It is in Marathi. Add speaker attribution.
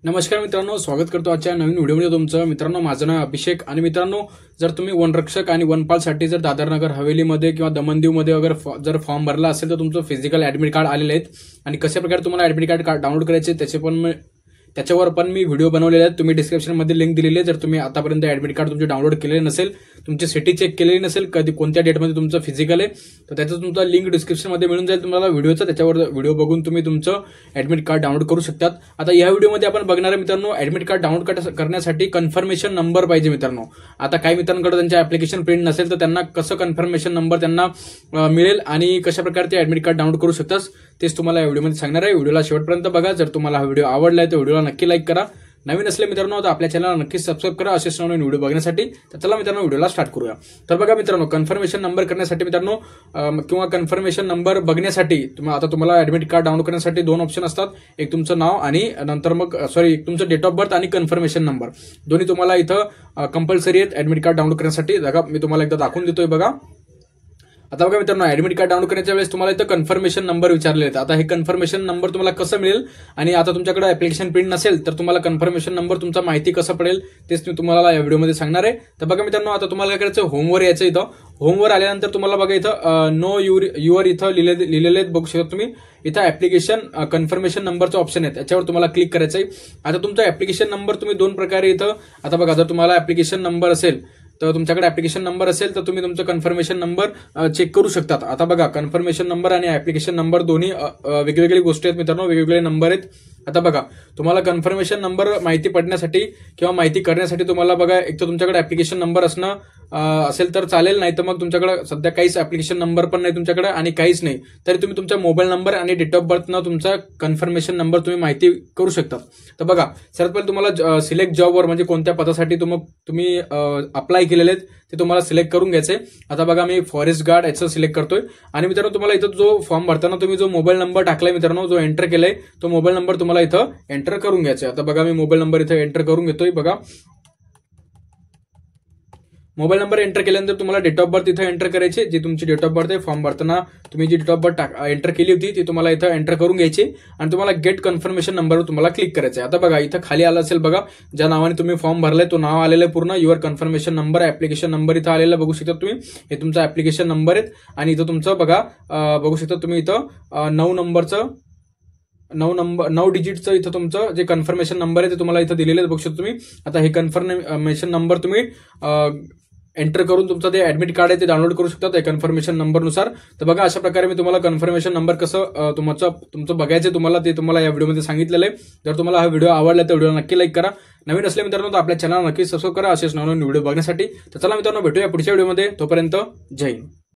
Speaker 1: नमस्कार मित्रांनो, स्वागत करतो आजच्या नवीन व्हिडिओमध्ये तुमचं। मित्रांनो, माझं नाव अभिषेक आणि मित्रांनो, जर तुम्ही वनरक्षक आणि वनपालसाठी जर दादरनगर हवेलीमध्ये किंवा दमनदीवमध्ये वगैरे जर फॉर्म भरला असेल तर तुमचं फिजिकल ऍडमिट कार्ड आलेले आहेत आणि कशा प्रकारे तुम्हाला ऍडमिट कार्ड डाउनलोड करायचे त्याच्यावर पण मी व्हिडिओ बनवलेले आहेत। तुम्ही डिस्क्रिप्शनमध्ये लिंक दिलेली आहे। जर तुम्ही आतापर्यंत ऍडमिट कार्ड तुमचे डाउनलोड केलेले नसेल, तुमची सिटी चेक केलेली नसेल, कधी कोणत्या डेटमध्ये तुमचं फिजिकल आहे, तर त्याचं तुमचा लिंक डिस्क्रिप्शनमध्ये मिळून जाईल तुम्हाला व्हिडिओचा। त्याच्यावर व्हिडिओ बघून तुम्ही तुमचं ऍडमिट कार्ड डाउनलोड करू शकतात। आता या व्हिडिओमध्ये आपण बघणार आहे मित्रांनो, ऍडमिट कार्ड डाउनलोड करण्यासाठी कन्फर्मेशन नंबर पाहिजे मित्रांनो। आता काही मित्रांकडे त्यांच्या ऍप्लिकेशन प्रिंट नसेल तर त्यांना कसं कन्फर्मेशन नंबर त्यांना मिळेल आणि कशा प्रकारे ते ऍडमिट कार्ड डाउनलोड करू शकतात तेच तुम्हाला या व्हिडिओमध्ये सांगणार आहे। व्हिडिओला शेवटपर्यंत बघा। जर तुम्हाला हा व्हिडिओ आवडला आहे तर व्हिडिओला नक्की लाईक करा। नवीन असले मित्रांनो तर आपल्या चॅनलला नक्कीच सबस्क्राईब करा असेच नवीन व्हिडिओ बघण्यासाठी। तर चला मित्रांनो, व्हिडिओला स्टार्ट करूया। तर बघा मित्रांनो, कन्फर्मेशन नंबर करण्यासाठी मित्रांनो किंवा कन्फर्मेशन नंबर बघण्यासाठी तुम्हाला ऍडमिट कार्ड डाउनलोड करण्यासाठी दोन ऑप्शन असतात। एक तुमचं नाव आणि नंतर एक तुमचं डेट ऑफ बर्थ आणि कन्फर्मेशन नंबर दोन्ही तुम्हाला इथं कंपल्सरी आहेत ऍडमिट कार्ड डाउनलोड करण्यासाठी। बघा मी तुम्हाला एकदा दाखवून देतोय बघा। आता बघा मित्रांनो, ऍडमिट कार्ड डाउनलोड करण्याच्या वेळेस तुम्हाला इथं कन्फर्मेशन नंबर विचारले आहेत। आता हे कन्फर्मेशन नंबर तुम्हाला कसं मिळेल आणि आता तुमच्याकडे ऍप्लिकेशन प्रिंट नसेल तर तुम्हाला कन्फर्मेशन नंबर तुमचा माहिती कसं पडेल तेच मी तुम्हाला या व्हिडिओमध्ये सांगणार आहे। तर बघा मित्रांनो, आता तुम्हाला काय करायचं, होमवर यायचं। इथं होमवर आल्यानंतर तुम्हाला बघा इथं नो युअर इथं लिहिलेले बघू शकता तुम्ही। इथं ऍप्लिकेशन कन्फर्मेशन नंबरचं ऑप्शन आहे, त्याच्यावर तुम्हाला क्लिक करायचं आहे। आता तुमचा ऍप्लिकेशन नंबर तुम्ही दोन प्रकारे इथं, आता बघा जर तुम्हाला ऍप्लिकेशन नंबर असेल तर तुमच्याकडे ऍप्लिकेशन नंबर असेल तर तुम्ही तुमचं कन्फर्मेशन नंबर चेक करू शकतात। आता बघा, कन्फर्मेशन नंबर आणि ऍप्लिकेशन नंबर दोन्ही वेगवेगळी गोष्टी आहेत मित्रांनो, वेगवेगळे नंबर आहेत। आता बघा, तुम्हाला कन्फर्मेशन नंबर माहिती पडण्यासाठी किंवा माहिती करण्यासाठी तुम्हाला बघा एक तर तुमच्याकडे ऍप्लिकेशन नंबर असणं असेल तर चालेल, नाही तर मग तुमच्याकडे सध्या काहीच ऍप्लिकेशन नंबर पण नाही तुमच्याकडे आणि काहीच नाही तरी तुम्ही तुमचा मोबाईल नंबर आणि डेट ऑफ बर्थनं तुमचा कन्फर्मेशन नंबर तुम्ही माहिती करू शकता। तर बघा, सर्वात पहिले तुम्हाला सिलेक्ट जॉबवर म्हणजे कोणत्या पदासाठी तुम्ही अप्लाय केलेले आहेत ते तुम्हाला सिलेक्ट करून घ्यायचे। आता बघा मी फॉरेस्ट गार्ड याचं सिलेक्ट करतोय आणि मित्रांनो तुम्हाला इथं जो फॉर्म भरताना तुम्ही जो मोबाईल नंबर टाकलाय मित्रांनो, जो एंटर केलाय तो मोबाईल नंबर तुम्हाला इथं एंटर करून घ्यायचा। आता बघा मी मोबाईल नंबर इथं एंटर करून घेतोय। बघा, मोबाईल नंबर एंटर केल्यानंतर तुम्हाला डेट ऑफ बर्थ इथं एंटर करायचे। जी तुमची डेट ऑफ बर्थ आहे, फॉर्म भरताना तुम्ही जी डेट ऑफ बर्थ एंटर केली होती ती तुम्हाला इथं एंटर करून घ्यायची आणि तुम्हाला गेट कन्फर्मेशन नंबरवर तुम्हाला क्लिक करायचं आहे। आता बघा इथं खाली आलं असेल बघा, ज्या नावाने तुम्ही फॉर्म भरलाय तो नाव आलेलं आहे पूर्ण, your confirmation number application number इथं आलेलं बघू शकता तुम्ही। हे तुमचा ऍप्लिकेशन नंबर आहे आणि इथं तुमचं बघा बघू शकता तुम्ही इथं 9 डिजिटचं इथं तुमचं जे कन्फर्मेशन नंबर आहे ते तुम्हाला इथं दिलेलं बघू शकता तुम्ही। आता हे कन्फर्मेशन नंबर तुम्ही एंटर करून तुमचं जे ऍडमिट कार्ड आहे ते डाउनलोड करू शकता त्या कन्फर्मेशन नंबरनुसार। तर बघा, अशा प्रकारे मी तुम्हाला कन्फर्मेशन नंबर कसं तुमचं बघायचं तुम्हाला ते तुम्हाला या व्हिडिओमध्ये सांगितलेलं आहे। जर तुम्हाला हा व्हिडिओ आवडला तर व्हिडिओ नक्की लाईक करा। नवीन असले मित्रांनो तर आपल्या चॅनल नक्की सबस्क्राईब करा असेच नवीन व्हिडिओ बघण्यासाठी। तर चला मित्रांनो, भेटूया पुढच्या व्हिडिओमध्ये। तोपर्यंत जय हिंद।